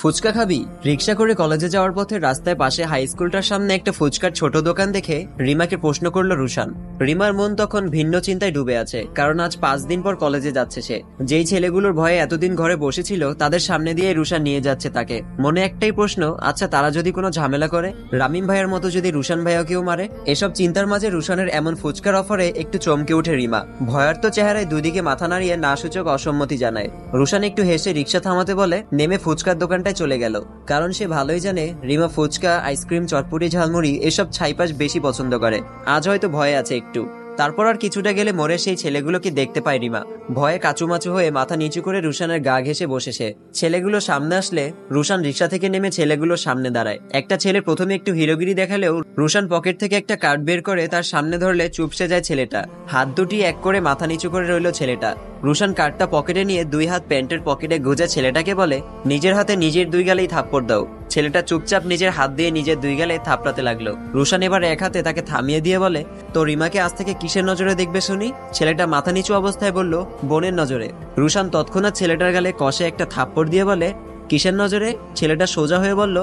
ফুচকা খাবি? রিক্সা করে কলেজে যাওয়ার পথে রাস্তায় পাশে হাই স্কুলটার সামনে একটা ফুচকার ছোট দোকান দেখে রিমাকে প্রশ্ন করলো রুশান। রিমার মন তখন ভিন্ন চিন্তায় ডুবে আছে, কারণ আজ 5 দিন পর কলেজে যাচ্ছে সে। যেই ছেলেগুলোর ভয়ে এতদিন ঘরে বসেছিল তাদের সামনে দিয়ে রুশান নিয়ে যাচ্ছে তাকে। মনে একটাই প্রশ্ন, আচ্ছা তারা যদি কোনো ঝামেলা করে, রামিম ভাইয়ের মতো যদি রুশান ভাইয়াকেও মারে? এসব চিন্তার মাঝে রুশানের এমন ফুচকার অফারে একটু চমকে উঠে রিমা। ভয়ার্ত চেহারায় দুদিকে মাথা নাড়িয়ে না সূচক অসম্মতি জানায়। রুশান একটু হেসে রিক্সা থামাতে বলে নেমে ফুচকার দোকানটায় চলে গেল, কারণ সে ভালোই জানে রিমা ফুচকা, আইসক্রিম, চটপটি, ঝালমুড়ি এসব ছাইপাশ বেশি পছন্দ করে। আজ হয়তো ভয় আছে একটু। তারপর আর কিছুটা গেলে মোড়ে সেই ছেলেগুলোকে দেখতে পায় রিমা। ভয়ে কাচুমাচু হয়ে মাথা নিচু করে রুশানের গা ঘেঁষে বসেছে। ছেলেগুলো সামনে আসলে রুশান রিক্সা থেকে নেমে ছেলেগুলোর সামনে দাঁড়ায়। একটা ছেলে প্রথমে একটু হিরোগিরি দেখালেও রুশান পকেট থেকে একটা কার্ড বের করে তার সামনে ধরলে চুপসে যায় ছেলেটা। হাত দুটি এক করে মাথা নিচু করে রইল ছেলেটা। রুশান কার্ডটা পকেটে নিয়ে 2 হাত প্যান্টের পকেটে গুজে ছেলেটাকে বলে, নিজের হাতে নিজের 2 গালেই থাপ্পড় দাও। ছেলেটা চুপচাপ নিজের হাত দিয়ে নিজের 2 গালে থাপড়াতে লাগলো। রুশান এবার এক হাতে তাকে থামিয়ে দিয়ে বলে, তো রিমাকে আজ থেকে কিসের নজরে দেখবে শুনি? ছেলেটা মাথা নিচু অবস্থায় বলল, বোনের নজরে। রুশান তৎক্ষণাৎ ছেলেটার গালে কষে একটা থাপ্পড় দিয়ে বলে, কিসের নজরে? ছেলেটা সোজা হয়ে বলল,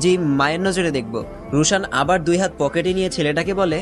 জি মায়ের নজরে দেখব। রুশান আবার 2 হাত পকেটে নিয়ে ছেলেটাকে বলে,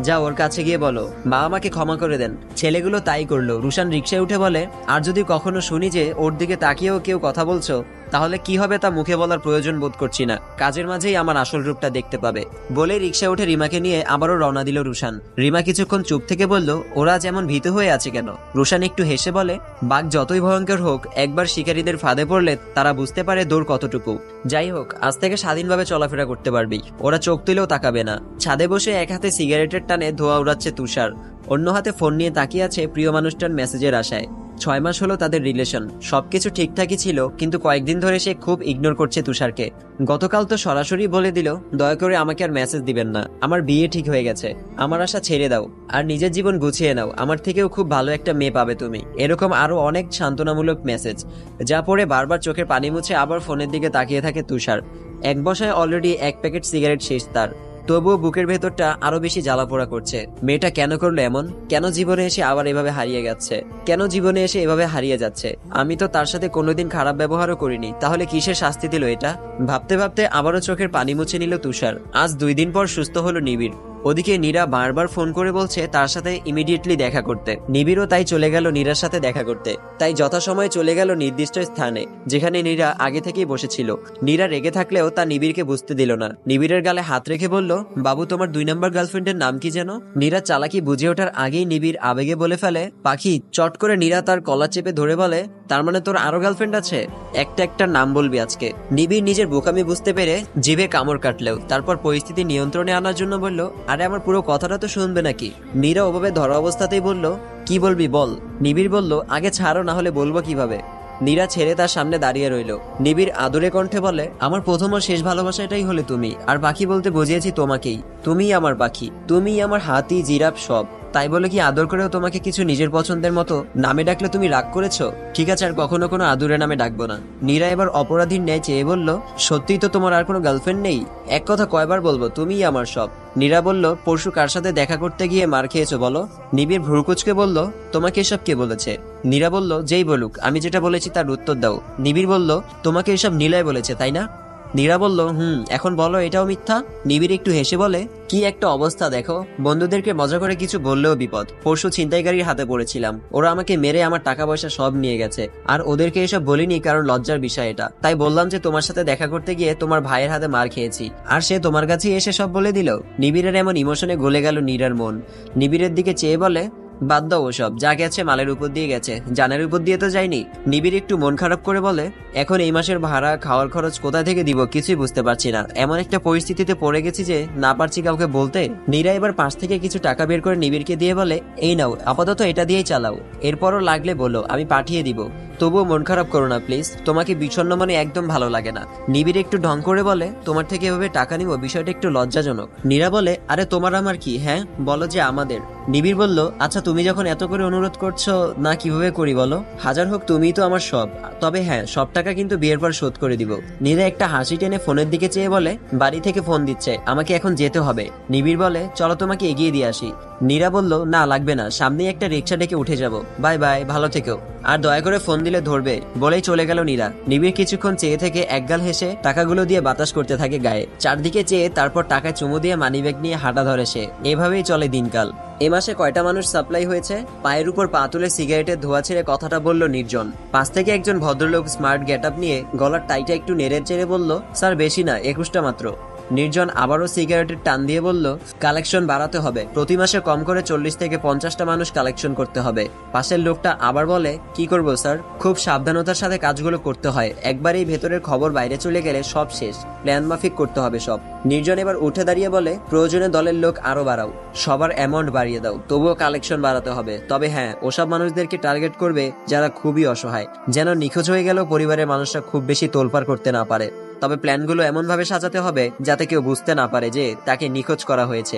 যা ওর কাছে গিয়ে বলো মা আমাকে ক্ষমা করে দেন। ছেলেগুলো তাই করলো। রুশান রিক্সায় উঠে বলে, আর যদি কখনো শুনি যে ওর দিকে তাকিয়েও কেউ কথা বলছো, তাহলে কি হবে তা মুখে বলার প্রয়োজন বোধ করছি না। কাজের মাঝেই আমার আসল রূপটা দেখতে পাবে। বলে রিক্সায় উঠে রিমাকে নিয়ে আবারও রওনা দিল রুশান। রিমা কিছুক্ষণ চুপ থেকে বলল, ওরা যেমন ভীত হয়ে আছে কেন? রুশান একটু হেসে বলে, বাঘ যতই ভয়ঙ্কর হোক, একবার শিকারীদের ফাঁদে পড়লে তারা বুঝতে পারে দৌড় কতটুকু। যাই হোক, আজ থেকে স্বাধীনভাবে চলাফেরা করতে পারবি। ওরা চোখ তুলেও তাকাবে না। ছাদে বসে এক হাতে সিগারেটের টানে ধোঁয়া উড়াচ্ছে তুষার, অন্য হাতে ফোন নিয়ে তাকিয়ে আছে প্রিয় মানুষটার মেসেজের আশায়। 6 মাস হলো তাদের রিলেশন, সবকিছু ঠিকঠাকই ছিল, কিন্তু কয়েকদিন ধরে সে খুব ইগনোর করছে তুষারকে। গতকাল তো সরাসরি বলে দিল, দয়া করে আমাকে আর মেসেজ দিবেন না, আমার বিয়ে ঠিক হয়ে গেছে, আমার আশা ছেড়ে দাও, আর নিজের জীবন গুছিয়ে নাও, আমার থেকেও খুব ভালো একটা মেয়ে পাবে তুমি। এরকম আরো অনেক সান্ত্বনামূলক মেসেজ, যা পড়ে বারবার চোখের পানি মুছে আবার ফোনের দিকে তাকিয়ে থাকে তুষার। এক বসায় অলরেডি 1 প্যাকেট সিগারেট শেষ তার। তবুও বুকের ভেতরটা আরো বেশি জ্বালাপোড়া করছে। মেয়েটা কেন করলো এমন? কেন জীবনে এসে আবার এভাবে হারিয়ে গেছে? কেন জীবনে এসে এভাবে হারিয়ে যাচ্ছে? আমি তো তার সাথে কোনোদিন খারাপ ব্যবহারও করিনি, তাহলে কিসের শাস্তি দিল এটা? ভাবতে ভাবতে আবারও চোখের পানি মুছে নিল তুষার। আজ 2 দিন পর সুস্থ হলো নিবিড়। ওদিকে নীরা বারবার ফোন করে বলছে তার সাথে ইমিডিয়েটলি দেখা করতে। নিবিড়ও তাই চলে গেল নীরার সাথে দেখা করতে। তাই যথাসময়ে চলে গেল নির্দিষ্ট স্থানে, যেখানে নীরা আগে থেকেই বসেছিল। নীরা রেগে থাকলেও তা নিবিড়কে বুঝতে দিল না। নিবিড়ের গালে হাত রেখে বলল, বাবু তোমার 2 নম্বর গার্লফ্রেন্ডের নাম কি যেন? নীরা চালাকি বুঝে ওঠার আগেই নিবিড় আবেগে বলে ফেলে পাখি। চট করে নীরা তার কলার চেপে ধরে বলে, তার মানে তোর আরো গার্লফ্রেন্ড আছে? একটা নাম বলবি আজকে। নিবিড় নিজের বোকামি বুঝতে পেরে জিভে কামড় কাটলেও তারপর পরিস্থিতি নিয়ন্ত্রণে আনার জন্য বলল, আরে আমার পুরো কথাটা তো শুনবে নাকি? নীরা ওভাবে ধরা অবস্থাতেই বলল, কি বলবি বল। নিবিড় বলল, আগে ছাড়ো, না হলে বলবো কিভাবে। নীরা ছেড়ে তার সামনে দাঁড়িয়ে রইল। নিবিড় আদুরে কণ্ঠে বলে, আমার প্রথম ও শেষ ভালোবাসা এটাই হলে তুমি, আর পাখি বলতে বুঝিয়েছি তোমাকেই। তুমিই আমার পাখি, তুমিই আমার হাতি, জিরাফ সব। তাই বলে কি আদর করেও তোমাকে কিছু নিজের পছন্দের মতো নামে ডাকলে তুমি রাগ করেছো? ঠিক আছে, আর কখনো কোনো আদুরে নামে ডাকবো না। নীরা এবার অপরাধীর ন্যায় চেয়ে বলল, সত্যিই তো তোমার আর কোনো গার্লফ্রেন্ড নেই? এক কথা কয়বার বলবো, তুমিই আমার সব। নীরা বলল, পরশু কার সাথে দেখা করতে গিয়ে মার খেয়েছো বলো? নিবিড় ভ্রুকুচকে বলল, তোমাকে এসব কে বলেছে? নীরা বলল, যেই বলুক, আমি যেটা বলেছি তার উত্তর দাও। নিবিড় বলল, তোমাকে এসব নীলাই বলেছে তাই না? নীরা বলল, এখন বলো এটাও মিথ্যা? নিবিড় একটু হেসে বলে, কি একটা অবস্থা দেখো, বন্ধুদেরকে মজা করে কিছু বললেও বিপদ। পরশু ছিনতাইকারীর হাতে পড়েছিলাম, ওরা আমাকে মেরে আমার টাকা পয়সা সব নিয়ে গেছে, আর ওদেরকে এসব বলিনি কারণ লজ্জার বিষয় এটা। তাই বললাম যে তোমার সাথে দেখা করতে গিয়ে তোমার ভাইয়ের হাতে মার খেয়েছি, আর সে তোমার কাছেই এসে সব বলে দিল। নিবিড়ের এমন ইমোশনে গলে গেল নীরার মন। নিবিড়ের দিকে চেয়ে বলে, বাদ দাও ওসব, যা গেছে মালের উপর দিয়ে গেছে, জানের উপর দিয়ে তো যায়নি। নিবিড় একটু মন খারাপ করে বলে, এখন এই মাসের ভাড়া, খাওয়ার খরচ কোথা থেকে দিব কিছুই বুঝতে পারছি না। এমন একটা পরিস্থিতিতে পড়ে গেছি যে না পারছি কাউকে বলতে। নীরা এবার পাশ থেকে কিছু টাকা বের করে নিবিড়কে দিয়ে বলে, এই নাও, আপাতত এটা দিয়েই চালাও, এরপরও লাগলে বলো, আমি পাঠিয়ে দিব। তবুও মন খারাপ করো না প্লিজ, তোমাকে বিষণ্ণ মানে একদম ভালো লাগে না। নিবিড় একটু ঢং করে বলে, তোমার থেকে এভাবে টাকা নিব বিষয়টা একটু লজ্জাজনক। নীরা বলে, আরে তোমার আমার কি, হ্যাঁ বলো যে আমাদের। নিবিড় বলল, আচ্ছা তুমি যখন এত করে অনুরোধ করছো, না কিভাবে করি বলো? হাজার হোক তুমিই তো আমার সব, তবে হ্যাঁ সব টাকা কিন্তু বিয়ের পর শোধ করে দিব। নীরা একটা হাসি টেনে ফোনের দিকে চেয়ে বলে, বাড়ি থেকে ফোন দিচ্ছে, আমাকে এখন যেতে হবে। নিবিড় বলে, চলো তোমাকে এগিয়ে দিয়ে আসি। নীরা বলল, না লাগবে না, সামনেই একটা রিক্সা ডেকে উঠে যাব, বাই বাই, ভালো থেকো। আর দয়া করে ফোন দিলে পেলে ধরবে বলেই চলে গেল নীরা। নিবিড় কিছুক্ষণ চেয়ে থেকে একগাল হেসে টাকাগুলো দিয়ে বাতাস করতে থাকে গায়ে, চারদিকে চেয়ে তারপর টাকায় চুমু দিয়ে মানিব্যাগ নিয়ে হাঁটা ধরে সে। এভাবেই চলে দিনকাল। এ মাসে কয়টা মানুষ সাপ্লাই হয়েছে? পায়ের উপর পা তুলে সিগারেটের ধোয়া ছেড়ে কথাটা বলল নির্জন। পাশ থেকে একজন ভদ্রলোক স্মার্ট গেট আপ নিয়ে গলার টাইটা একটু নেড়ে চেড়ে বলল, স্যার বেশি না, 21টা মাত্র। নির্জন আবারও সিগারেটের টান দিয়ে বলল, কালেকশন বাড়াতে হবে, প্রতি মাসে কম করে 40 থেকে 50টা মানুষ কালেকশন করতে হবে। পাশের লোকটা আবার বলে, কি করব স্যার, খুব সাবধানতার সাথে কাজগুলো করতে হয়, একবারেই ভেতরের খবর বাইরে চলে গেলে সব শেষ, প্ল্যান মাফিক করতে হবে সব। নির্জন এবার উঠে দাঁড়িয়ে বলে, প্রয়োজনে দলের লোক আরো বাড়াও, সবার অ্যামাউন্ট বাড়িয়ে দাও, তবুও কালেকশন বাড়াতে হবে। তবে হ্যাঁ, ওসব মানুষদেরকে টার্গেট করবে যারা খুবই অসহায়, যেন নিখোঁজ হয়ে গেল পরিবারের মানুষরা খুব বেশি তোলপাড় করতে না পারে। তবে প্ল্যানগুলো এমন ভাবে সাজাতে হবে যাতে কেউ বুঝতে না পারে যে তাকে নিখোঁজ করা হয়েছে,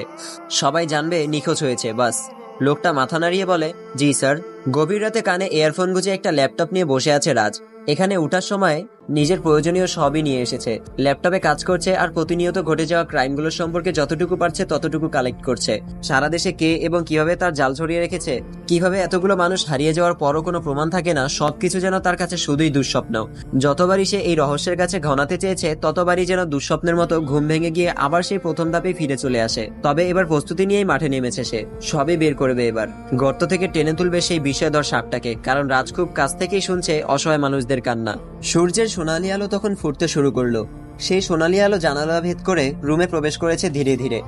সবাই জানবে নিখোঁজ হয়েছে, বাস। লোকটা মাথা নাড়িয়ে বলে, জি স্যার। গভীর রাতে কানে ইয়ারফোন গুঁজে একটা ল্যাপটপ নিয়ে বসে আছে রাজ। এখানে উঠার সময় নিজের প্রয়োজনীয় সবই নিয়ে এসেছে, ল্যাপটপে কাজ করছে আর প্রতিনিয়ত ঘটে যাওয়া ক্রাইমগুলোর সম্পর্কে যতটুকু পারছে ততটুকু কালেক্ট করছে। সারা দেশে কে এবং কিভাবে তার জাল ছড়িয়ে রেখেছে, কিভাবে এতগুলো মানুষ হারিয়ে যাওয়ার পরও কোনো প্রমাণ থাকে না, সবকিছু যেন তার কাছে শুধুই দুঃস্বপ্ন। যতবারই সে এই রহস্যের কাছে ঘনাতে চেয়েছে ততবারই যেন দুঃস্বপ্নের মতো ঘুম ভেঙে গিয়ে আবার সেই প্রথম ধাপেই ফিরে চলে আসে। তবে এবার প্রস্তুতি নিয়েই মাঠে নেমেছে সে, সবই বের করবে এবার। গর্ত থেকে টেনে তুলবে সেই বিষয়ধর সাপটাকে, কারণ রাজ খুব কাছ থেকেই শুনছে অসহায় মানুষদের কান্না। সূর্যের সোনালী আলো তখন ফুটতে শুরু করলো। সেই সোনালী আলো জানালা ভেদ করে রুমে প্রবেশ করেছে ধীরে ধীরে।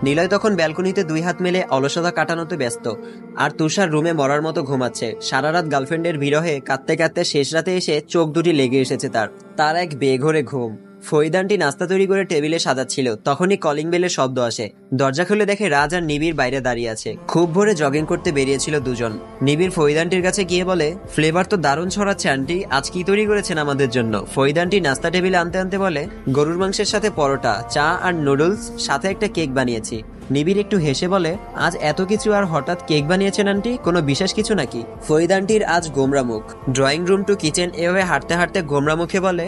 নিলয় তখন ব্যালকনিতে 2 হাত মেলে অলসতা কাটানোতে ব্যস্ত, আর তুষার রুমে মরার মতো ঘুমাচ্ছে। সারা রাত গার্লফ্রেন্ডের বিরহে কাঁদতে কাঁদতে শেষ রাতে এসে চোখ দুটি লেগে এসেছে তার এক বেঘোরে ঘুম। ফরিদানটি নাস্তা তৈরি করে টেবিলে সাজাচ্ছিল, তখনই কলিং বেলের শব্দ আসে। দরজা খুলে দেখে রাজ আর নিবিড় বাইরে দাঁড়িয়ে আছে। খুব ভোরে জগিং করতে বেরিয়েছিল দুজন। নিবিড় ফরিদানটির কাছে গিয়ে বলে, ফ্লেভার তো দারুণ ছড়াচ্ছে আন্টি, আজ কি তৈরি করেছেন আমাদের জন্য? ফরিদানটি নাস্তা টেবিলে আনতে আনতে বলে, গরুর মাংসের সাথে পরোটা, চা আর নুডলস, সাথে একটা কেক বানিয়েছি। নিবিড় একটু হেসে বলে, আজ এত কিছু আর হঠাৎ কেক বানিয়েছেন আন্টি, কোনো বিশেষ কিছু নাকি? ফরিদানটির আজ গোমরা মুখ। ড্রয়িং রুম টু কিচেন এভাবে হাঁটতে হাঁটতে গোমরা মুখে বলে,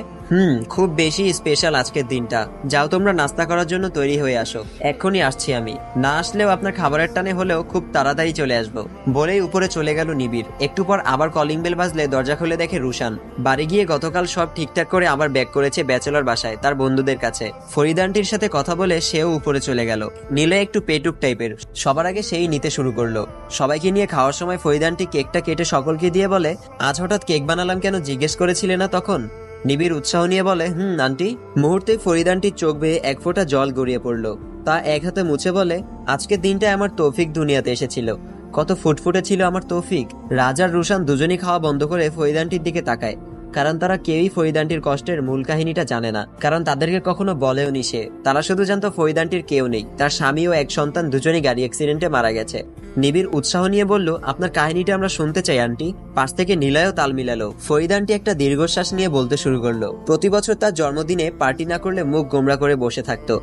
খুব বেশি স্পেশাল আজকের দিনটা, যাও তোমরা নাস্তা করার জন্য তৈরি হয়ে আসো, এক্ষুনি আসছি আমি। না আসলেও আপনার খাবারের টানে হলেও খুব তাড়াতাড়ি চলে আসবো। বলেই উপরে চলে গেল নিবিড়। একটু পর আবার কলিং বেল বাজলে দরজা খুলে দেখে রুশান। বাড়ি গিয়ে গতকাল সব ঠিকঠাক করে আবার ব্যাক করেছে ব্যাচেলর বাসায় তার বন্ধুদের কাছে। ফরিদানটির সাথে কথা বলে সেও উপরে চলে গেল। নীলে একটু পেটুক টাইপের, সবার আগে সেই নিতে শুরু করলো। সবাইকে নিয়ে খাওয়ার সময় ফরিদানটি কেকটা কেটে সকলকে দিয়ে বলে, আজ হঠাৎ কেক বানালাম কেন জিজ্ঞেস করেছিলে না তখন? নিবিড় উৎসাহ নিয়ে বলে, আন্টি। মুহূর্তে ফরিদানটির চোখ বেয়ে এক ফোঁটা জল গড়িয়ে পড়লো। তা এক হাতে মুছে বলে, আজকের দিনটা আমার তৌফিক দুনিয়াতে এসেছিল, কত ফুটফুটে ছিল আমার তৌফিক। রাজ আর রুশান দুজনই খাওয়া বন্ধ করে ফরিদানটির দিকে তাকায়, কারণ তারা কেউই ফরিদানটির কষ্টের মূল কাহিনীটা জানে না, কারণ তাদেরকে কখনো বলেওনি সে। তারা শুধু জানতো ফরিদানটির কেউ নেই, তার স্বামী ও এক সন্তান দুজনই গাড়ি অ্যাক্সিডেন্টে মারা গেছে। নিবিড় উৎসাহ নিয়ে বলল, আপনার কাহিনীটা আমরা শুনতে চাই আন্টি। পাশ থেকে নিলয়ও তাল মিলালো। ফরিদানটি একটা দীর্ঘশ্বাস নিয়ে বলতে শুরু করলো, প্রতি বছর তার জন্মদিনে পার্টি না করলে মুখ গোমরা করে বসে থাকতো,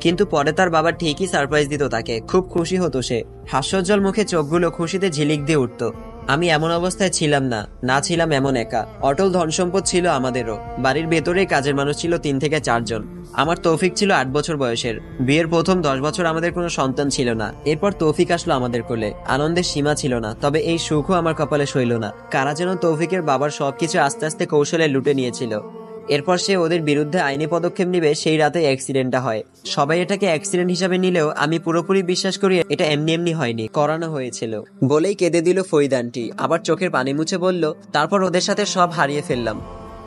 কিন্তু পরে তার বাবা ঠিকই সারপ্রাইজ দিত তাকে। খুব খুশি হতো সে, হাস্যোজ্জ্বল মুখে চোখগুলো খুশিতে ঝিলিক দিয়ে উঠতো। আমি এমন অবস্থায় ছিলাম না ছিলাম এমন একা। অটল ধন সম্পদ ছিল আমাদেরও। বাড়ির ভেতরেই কাজের মানুষ ছিল 3 থেকে 4 জন। আমার তৌফিক ছিল 8 বছর বয়সের। বিয়ের প্রথম 10 বছর আমাদের কোনো সন্তান ছিল না। এরপর তৌফিক আসলো আমাদের কোলে। আনন্দের সীমা ছিল না, তবে এই সুখও আমার কপালে সইল না। কারা যেন তৌফিকের বাবার সবকিছু আস্তে আস্তে কৌশলে লুটে নিয়েছিল। এরপর সে ওদের বিরুদ্ধে আইনি পদক্ষেপ নিবে, সেই রাতে অ্যাক্সিডেন্টটা হয়। সবাই এটাকে অ্যাক্সিডেন্ট হিসাবে নিলেও আমি পুরোপুরি বিশ্বাস করি এটা এমনি এমনি হয়নি, করানো হয়েছিল। বলেই কেঁদে দিল ফরিদানটি, আবার চোখের পানি মুছে বলল, তারপর ওদের সাথে সব হারিয়ে ফেললাম,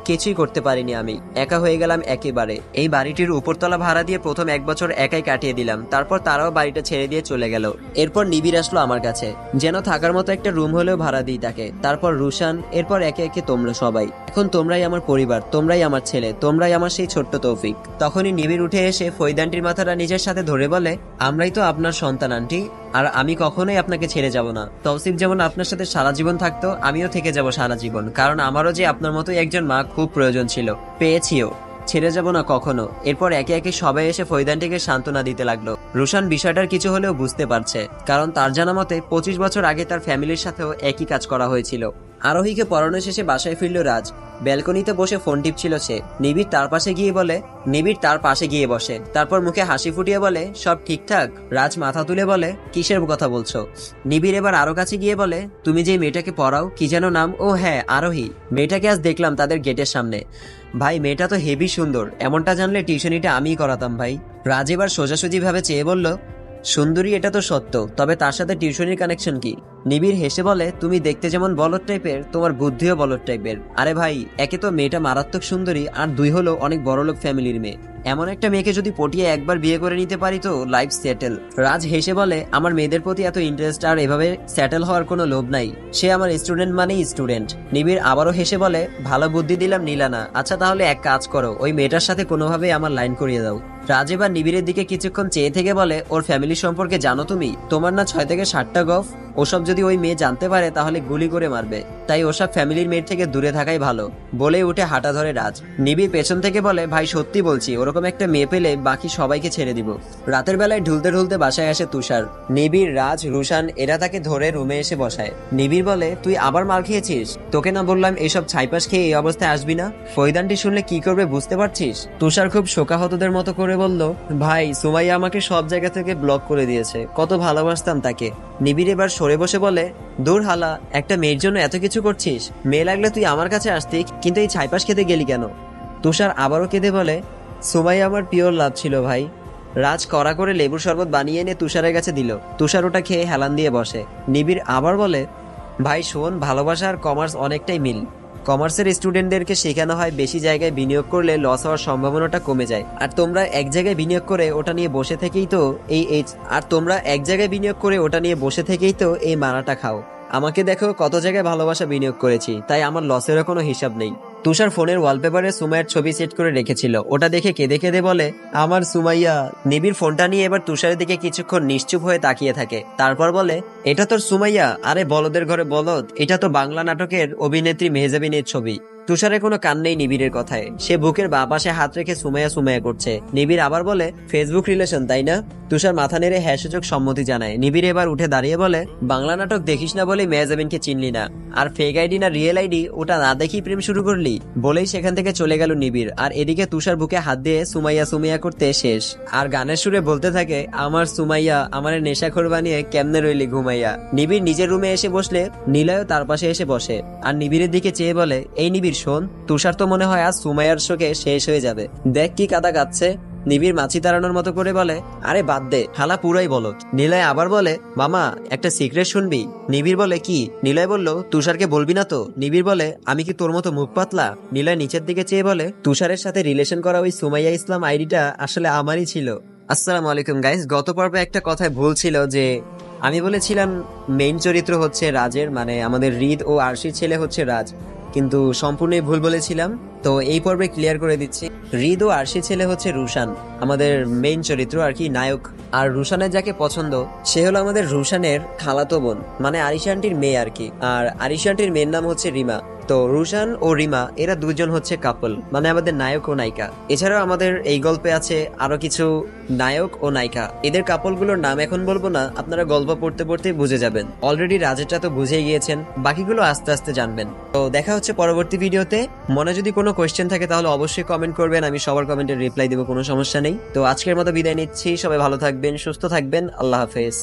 কিছুই করতে পারিনি, আমি একা হয়ে গেলাম একেবারে। এই বাড়িটির উপরতলা ভাড়া দিয়ে প্রথম 1 বছর একাই কাটিয়ে দিলাম, তারপর তারাও বাড়িটা ছেড়ে দিয়ে চলে গেল। এরপর নিবিড় আসলো আমার কাছে, যেন থাকার মতো একটা রুম হলেও ভাড়া দিই তাকে। তারপর রুশান, এরপর একে একে তোমরা সবাই। এখন তোমরাই আমার পরিবার, তোমরাই আমার ছেলে, তোমরাই আমার সেই ছোট্ট তৌফিক। তখনই নিবিড় উঠে এসে ফরিদানটির মাথাটা নিজের সাথে ধরে বলে, আমরাই তো আপনার সন্তান আন্টি, আর আমি কখনোই আপনাকে ছেড়ে যাব না। তৌসিফ যেমন আপনার সাথে সারা জীবন থাকতো, আমিও থেকে যাব সারা জীবন, কারণ আমারও যে আপনার মতোই একজন মা খুব প্রয়োজন ছিল, পেয়েছিও, ছেড়ে যাব না কখনো। এরপর একে একে সবাই এসে ফরিদানটিকে সান্ত্বনা দিতে লাগলো। রুশান বিষয়টার কিছু হলেও বুঝতে পারছে, কারণ তার জানা মতে 25 বছর আগে তার ফ্যামিলির সাথেও একই কাজ করা হয়েছিল। আরোহীকে পড়ানো শেষে বাসায় ফিরল রাজ। ব্যালকনিতে বসে ফোন টিপছিল সে। নিবিড় তার পাশে গিয়ে বসে, তারপর মুখে হাসি ফুটিয়ে বলে, সব ঠিকঠাক? রাজ মাথা তুলে বলে, কিসের কথা বলছো? নিবিড় এবার আরো কাছে গিয়ে বলে, তুমি যে মেয়েটাকে পড়াও, কি যেন নাম? ও হ্যাঁ, আরোহী। মেয়েটাকে আজ দেখলাম তাদের গেটের সামনে। ভাই, মেয়েটা তো হেভি সুন্দর, এমনটা জানলে টিউশনিটা আমিই করাতাম ভাই। রাজ এবার সোজাসুজি ভাবে চেয়ে বলল, সুন্দরী এটা তো সত্য, তবে তার সাথে টিউশনির কানেকশন কি? নিবিড় হেসে বলে, তুমি দেখতে যেমন বলদ টাইপের, তোমার বুদ্ধিও বলদ টাইপের। আরে ভাই, একে তো মেয়েটা মারাত্মক সুন্দরী, আর দুই হলো অনেক বড়লোক ফ্যামিলির মেয়ে। এমন একটা মেয়েকে যদি পটিয়ে একবার বিয়ে করে নিতে পারি তো লাইফ সেটেল। রাজ হেসে বলে, আমার মেয়েদের প্রতি এত ইন্টারেস্ট আর এভাবে সেটেল হওয়ার কোনো লোভ নাই। সে আমার স্টুডেন্ট মানেই স্টুডেন্ট। নিবিড় আবারও হেসে বলে, ভালো বুদ্ধি দিলাম নিলানা। আচ্ছা তাহলে এক কাজ করো, ওই মেয়েটার সাথে কোনোভাবে আমার লাইন করিয়ে দাও। রাজ এবার নিবিড়ের দিকে কিছুক্ষণ চেয়ে থেকে বলে, ওর ফ্যামিলি সম্পর্কে জানো তুমি? তোমার না 6 থেকে 7টা গফ। ওসব যদি ওই মেয়ে জানতে পারে তাহলে গুলি করে মারবে, তাই ওসব ফ্যামিলির মেয়ের থেকে দূরে থাকাই ভালো। বলে উঠে হাঁটা ধরে রাজ। নিবিড় পেছন থেকে বলে, ভাই সত্যি বলছি, ওরকম একটা মেয়ে পেলে বাকি সবাইকে ছেড়ে দিব। রাতের বেলায় ঢুলতে ঢুলতে বাসায় আসে তুষার। নিবিড়, রাজ, রুশান এরা তাকে ধরে রুমে এসে বসায়। নিবিড় বলে, তুই আবার মার খেয়েছিস? তোকে না বললাম এইসব ছাইপাস খেয়ে এই অবস্থায় আসবি না? ফৈদানটি শুনলে কি করবে বুঝতে পারছিস? তুষার খুব শোকাহতদের মতো করে বলল, ভাই সুমাইয়া আমাকে সব জায়গা থেকে ব্লক করে দিয়েছে, কত ভালোবাসতাম তাকে। নিবিড় এবার সরে বসে বলে, দূর হালা, একটা মেয়ের জন্য এত কিছু করছিস? মেয়ে লাগলে তুই আমার কাছে আসতি, কিন্তু এই ছাইপাস খেতে গেলি কেন? তুষার আবারও কেঁদে বলে, সুমাইয়া আমার পিওর লাভ ছিল ভাই। রাজ কড়া করে লেবুর শরবত বানিয়ে এনে তুষারের কাছে দিল। তুষার ওটা খেয়ে হেলান দিয়ে বসে। নিবিড় আবার বলে, ভাই শোন, ভালোবাসা আর কমার্স অনেকটাই মিল। কমার্সের স্টুডেন্টদেরকে শেখানো হয় বেশি জায়গায় বিনিয়োগ করলে লস হওয়ার সম্ভাবনাটা কমে যায়, আর তোমরা এক জায়গায় বিনিয়োগ করে ওটা নিয়ে বসে থেকেই তো এই মারাটা খাও। আমাকে দেখো কত জায়গায় ভালোবাসা বিনিয়োগ করেছি, তাই আমার লসেরও কোনো হিসাব নেই। তুষার ফোনের ওয়ালপেপারে সুমাইয়ার ছবি সেট করে রেখেছিল, ওটা দেখে কেঁদে কেঁদে বলে, আমার সুমাইয়া। নিবিড় ফোনটা নিয়ে এবার তুষারের দিকে কিছুক্ষণ নিশ্চুপ হয়ে তাকিয়ে থাকে, তারপর বলে, এটা তোর সুমাইয়া? আরে বলদের ঘরে বলদ, এটা তো বাংলা নাটকের অভিনেত্রী মেহজাবিনের ছবি। তুষারের কোনো কান নেই নিবিড়ের কথায়, সে বুকের বাঁ পাশে হাত রেখে সুমাইয়া সুমাইয়া করছে। নিবিড় আবার বলে, ফেসবুক রিলেশন তাই না? তুষার মাথা নেড়ে হ্যাঁ সূচক সম্মতি জানায়। নিবিড় এবার উঠে দাঁড়িয়ে বলে, বাংলা নাটক দেখিস না বলেই মেহজাবিনকে চিনলি না, আর ফেক আইডি না রিয়েল আইডি ওটা না দেখি প্রেম শুরু করলি? বলেই সেখান থেকে চলে গেল নিবিড়। আর এদিকে তুষার বুকে হাত দিয়ে সুমাইয়া সুমাইয়া করতে শেষ, আর গানের সুরে বলতে থাকে, আমার সুমাইয়া আমারে নেশাখোর বানিয়ে কেমনে রইলি ঘুমাইয়া। নিবিড় নিজের রুমে এসে বসলে নিলয়ও তার পাশে এসে বসে, আর নিবিড়ের দিকে চেয়ে বলে, এই নিবিড় শোন, তুষার তো মনে হয় আজ সুমাইয়ার শোকে শেষ হয়ে যাবে। দেখ কি কাদা কাচ্ছে। নিবিড় মাছি তাড়ানোর মতো করে বলে, আরে বাদ দে, হালা পুরাই বলো। নিলয় আবার বলে, মামা একটা সিক্রেট শুনবি? নিবিড় বলে, কি? নিলয় বলল, তুষারকে বলবি না তো? নিবিড় বলে, আমি কি তোর মতো মুখ পাতলা? নিলয় নিচের দিকে চেয়ে বলে, তুষারের সাথে রিলেশন করা ওই সুমাইয়া ইসলাম আইডিটা আসলে আমারই ছিল। আসসালামু আলাইকুম গাইস, গত পর্বে একটা কথায় ভুল ছিল, যে আমি বলেছিলাম মেইন চরিত্র হচ্ছে রাজের, মানে আমাদের হৃদ ও আরশির ছেলে হচ্ছে রাজ, কিন্তু সম্পূর্ণই ভুল বলেছিলাম। তো এই পর্বে ক্লিয়ার করে দিচ্ছি, হৃদ ও আরশির ছেলে হচ্ছে রুশান, আমাদের মেইন চরিত্র আর কি, নায়ক। আর রুশানের যাকে পছন্দ সে হলো আমাদের রুশানের খালাতো বোন, মানে আরিশা আন্টির মেয়ে আর কি। আর আরিশা আন্টির মেয়ের নাম হচ্ছে রিমা। তো রুশান ও রিমা এরা দুজন হচ্ছে কাপল, মানে আমাদের নায়ক ও নায়িকা। এছাড়াও আমাদের এই গল্পে আছে আরো কিছু নায়ক ও নায়িকা। এদের কাপলগুলোর নাম এখন বলবো না, আপনারা গল্প পড়তে পড়তে বুঝে যাবেন। অলরেডি রাজেরটা তো বুঝে গিয়েছেন, বাকিগুলো আস্তে আস্তে জানবেন। তো দেখা হচ্ছে পরবর্তী ভিডিওতে। মনে যদি কোনো কোয়েশ্চেন থাকে তাহলে অবশ্যই কমেন্ট করবেন, আমি সবার কমেন্টের রিপ্লাই দেবো, কোনো সমস্যা নেই। তো আজকের মতো বিদায় নিচ্ছি, সবাই ভালো থাকবেন, সুস্থ থাকবেন, আল্লাহ হাফেজ।